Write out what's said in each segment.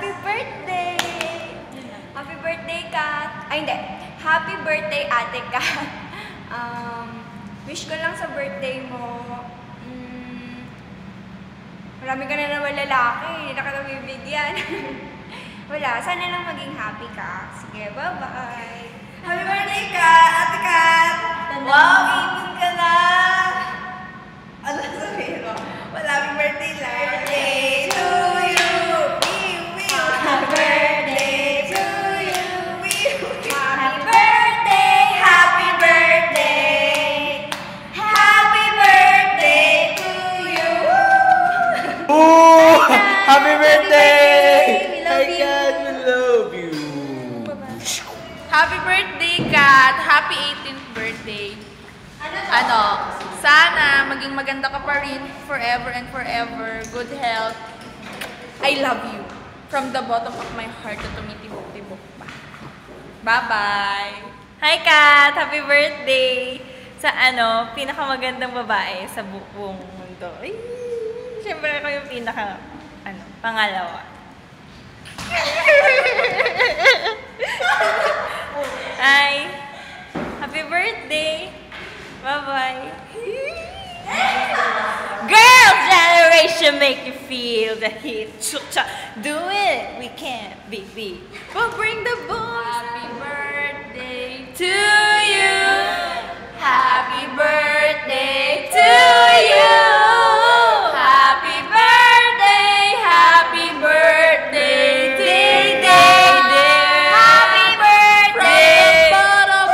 Happy birthday! Happy birthday, Kat! Ay, hindi. Happy birthday, Ate Kat. Wish ko lang sa birthday mo. Marami ka na naman lalaki. Hindi na ka nabibigyan. Wala. Sana lang maging happy ka. Sige, bye-bye. Happy birthday, Kat! Ate Kat! Wow, 18 ka na! Ano sabihin mo? Well, happy birthday, birthday to you! Happy birthday to you! Happy birthday! Happy birthday! Happy birthday to you! Oh! Happy birthday! Hi, Kat! We love you! Happy birthday, Kat! Happy 18th birthday! Sana maging maganda ka pa rin forever and forever. Good health. I love you. From the bottom of my heart na tumitibok-tibok pa. Bye-bye! Hi, Kat! Happy birthday! Sa pinakamagandang babae sa buong mundo. Ay, siyempre ako yung pangalawa. Hi! Happy birthday! Bye-bye! Girl generation make you feel the heat. Do it! We can't be beat. We'll bring the boys. Happy birthday To you! Happy birthday to you! Happy birthday! Happy birthday! Day, day, day! Happy birthday! From the bottom of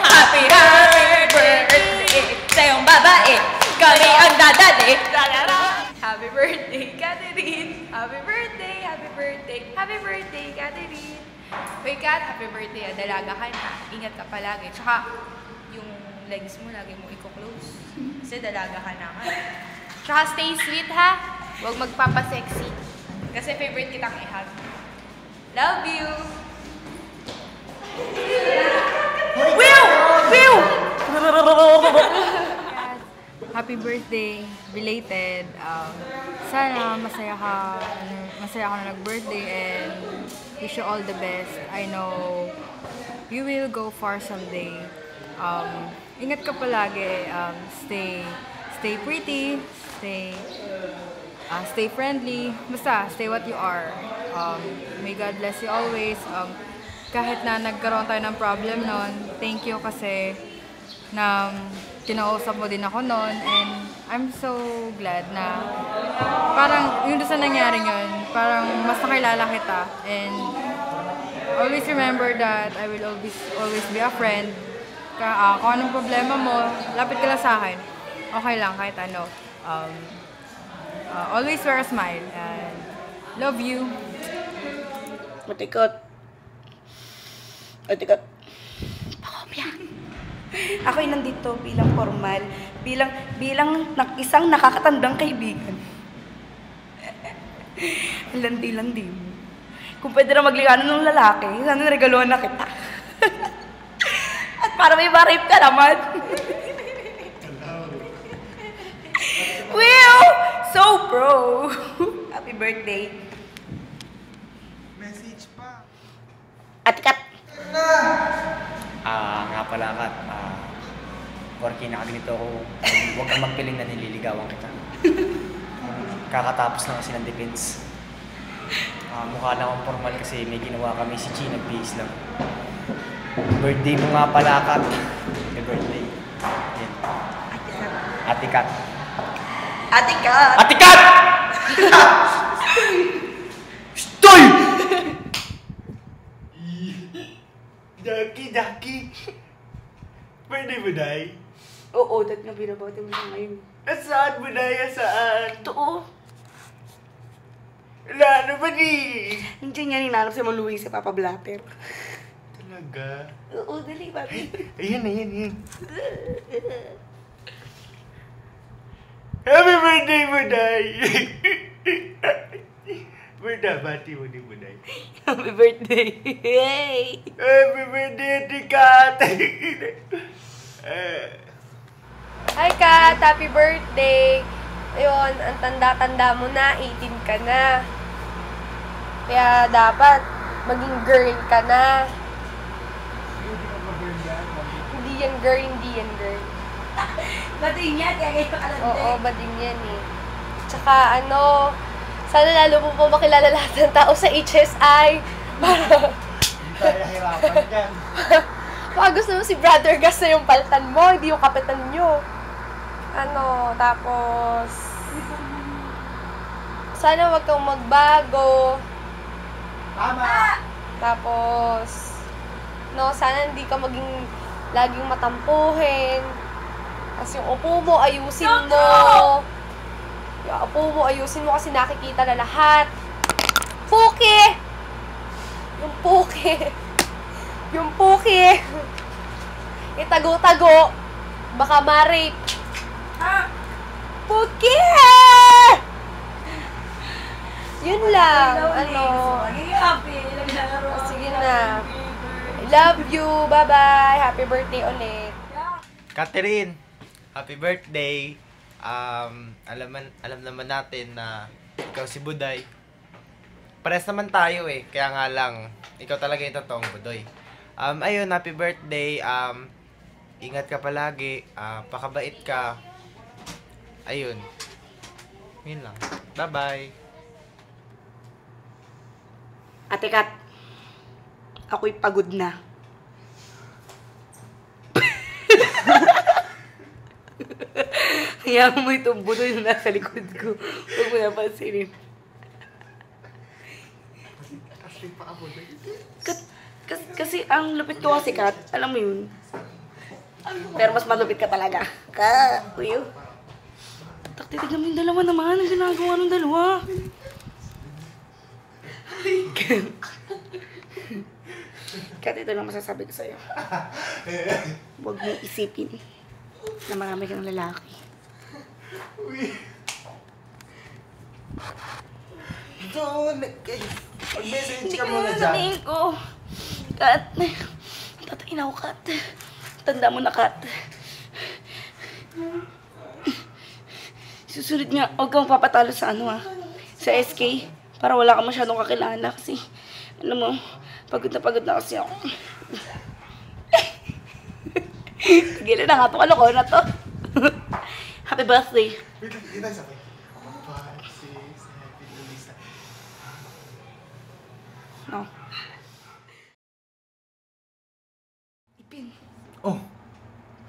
Happy birthday! Sa'yong babae, kami ang dadali. Happy birthday, Catherine! Happy birthday! Happy birthday! Happy birthday, Catherine! Uy, Kat, happy birthday. Dalaga ka na. Ingat ka palagi. Tsaka, yung legs mo lagi mo i-close. Kasi dalaga ka na. Tsaka, stay sweet, ha? Huwag magpapasexy. Kasi favorite kitang i-hug. Love you! Will! Will! Happy birthday, belated. Sana masaya ka na nag-birthday and wish you all the best. I know you will go far someday. Ingat ka palagi. Stay pretty. Stay friendly. Basta, stay what you are. May God bless you always. Kahit na nagkaroon tayo ng problem noon, thank you kasi na kinausap mo din ako noon, and I'm so glad na parang yung doon sa nangyari yun, parang mas nakilala kita, and always remember that I will always be a friend. Kung anong problema mo, lapit ka lang sa akin. Okay lang, kahit ano. Always wear a smile, and love you. Matikot. Matikot. Ako'y nandito bilang formal, bilang isang nakakatandang kaibigan. Landi-landi mo. Kung pwede na magligano ng lalaki, sana regaluhan na kita. At para may ma-rape ka naman. Will! So pro! Happy birthday. Message pa. Ate Kat! Nga pala, Kat. Working na ganito ako. Huwag kang magpiling na nililigawan kita. Kakatapos na kasi ng defense. Mukha na akong formal kasi may ginawa kami si G, nag-base lang. Birthday mo nga pala, Kat. Happy birthday. Yan. Ate Kat. Ate Kat! Ate Kat! Stoy! Jackie! Pwede mo, Day? Oo, dahil nga binabote mo na ngayon. Saan mo, Day? Saan? Totoo. Wala na ba ni? Nandiyan yan, hinanap si Maluwing si Papa Blatter. Talaga? Oo, dali, papi. Ayan. Happy birthday mo, Day! Bati mo din mo, Day. Happy birthday! Hey! Happy birthday, Ate Kat! Hi, Kat! Happy birthday! Ayun, ang tanda-tanda mo na, 18 ka na. Kaya dapat maging girl ka na. Hindi yan girl, hindi yan girl. Bading yan, kaya kayo kalante. Oo, bading yan eh. Tsaka ano, sana lalo mo po makilala lahat ng tao sa HSI. Para, Tayo hirapan yan. baka gusto mo si Brother Gas na yung paltan mo, hindi yung kapitan nyo. Ano, tapos, sana wag kang magbago. Tama! Tapos, no, sana hindi ka maging laging matampuhin. Tapos yung upo mo, ayusin mo. Yung upo mo, ayusin mo kasi nakikita na lahat. Puki! Yung puki. Yung puki. Itago-tago. Baka ma-rape. Puki! Yun lang. Ano. Magiging happy. Naglalaro. Sige na. I love you. Bye-bye. Happy birthday ulit. Catherine, happy birthday. Alam naman natin na ikaw si Buday. Pares naman tayo eh. Kaya nga lang, ikaw talaga yung totoong Budoy. Ayun, happy birthday. Ingat ka palagi. Pakabait ka. Ayun. Yun lang. Bye-bye. Ate Kat, ako'y pagod na. Kaya mo itong budoy na nasa likod ko. Huwag mo napansinin. Kasi ang lupit ko kasi, Kat, alam mo yun. Pero mas malupit ka talaga. Kuyo. Titignan mo yung dalawa naman. Ang ginagawa ng dalawa. Kat, ito lang masasabi ko sa'yo. Huwag mong isipin na marami kang lalaki. Mag-message Hindi ka ko muna na dyan. sabihin ko. Kat, tatayin ako, Kat. Tanda mo na, Kat. Susunod nga, huwag kang papatalo sa ano, ha. Sa SK. Para wala ka masyadong kakilala kasi, alam mo, pagod na kasi ako. Tigilan na nga itong kalokohan na to. Happy birthday. Wait lang, hindi tayo sabay. 5, 6, 7, 8. No. Ipin, Oh,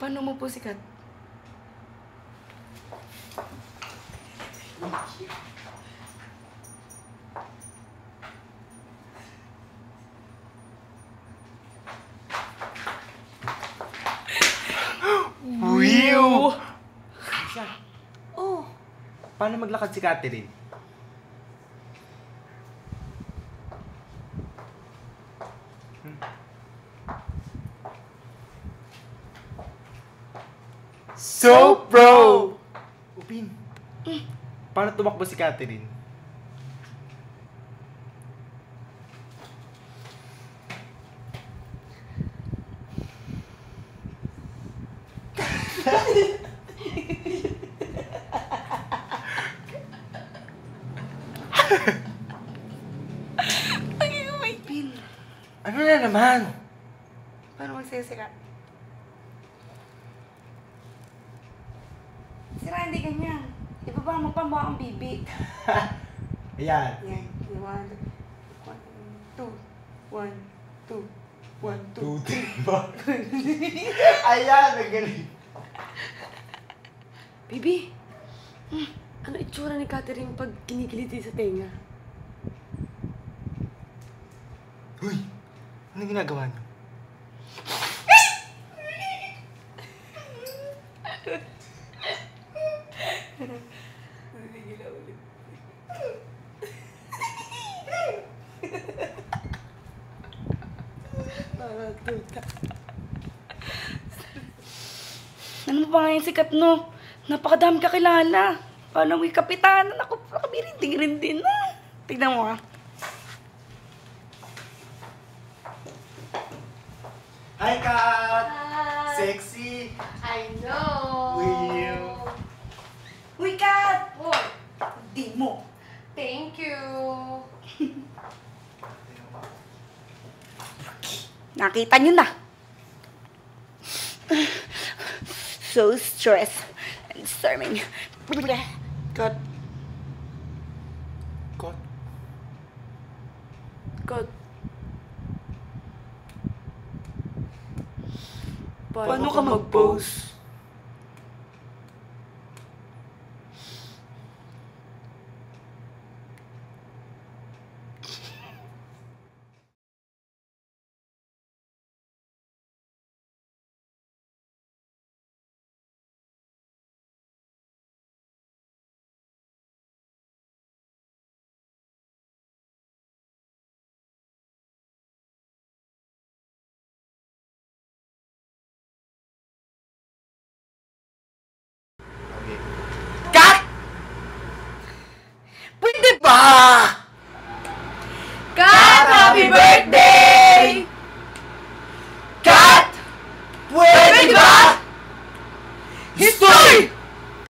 paano mo po sikat? Wiw! Oh, Paano maglakad si Catherine? So pro! Upin, paano tumakbo si Catherine? Ipin, Ano na naman? paano magsisikat? Sira, hindi ganyan. Ibaba mo pa mo ang bibig. Ayan. Yan. 1, 2, 1, 2, 1, 2. 2, 3, 4. Ayan, ang galing. Baby, ano itsura ni Catherine pag kinikiliti sa tenga? Uy, ano ginagawa niyo? Ano ba nga yung sikat, no? Napakadami kakilala. Paano may kapitanan? Ako, nakabirinding rin din na. Tignan mo, ha? Hi, Kat! Sexy! I know. Will. Uy, Kat! mo. Thank you. Nakita nyo na. So stressed and disturbing. Cut. Kot. Cut. Paano ka mag-pose? Okay.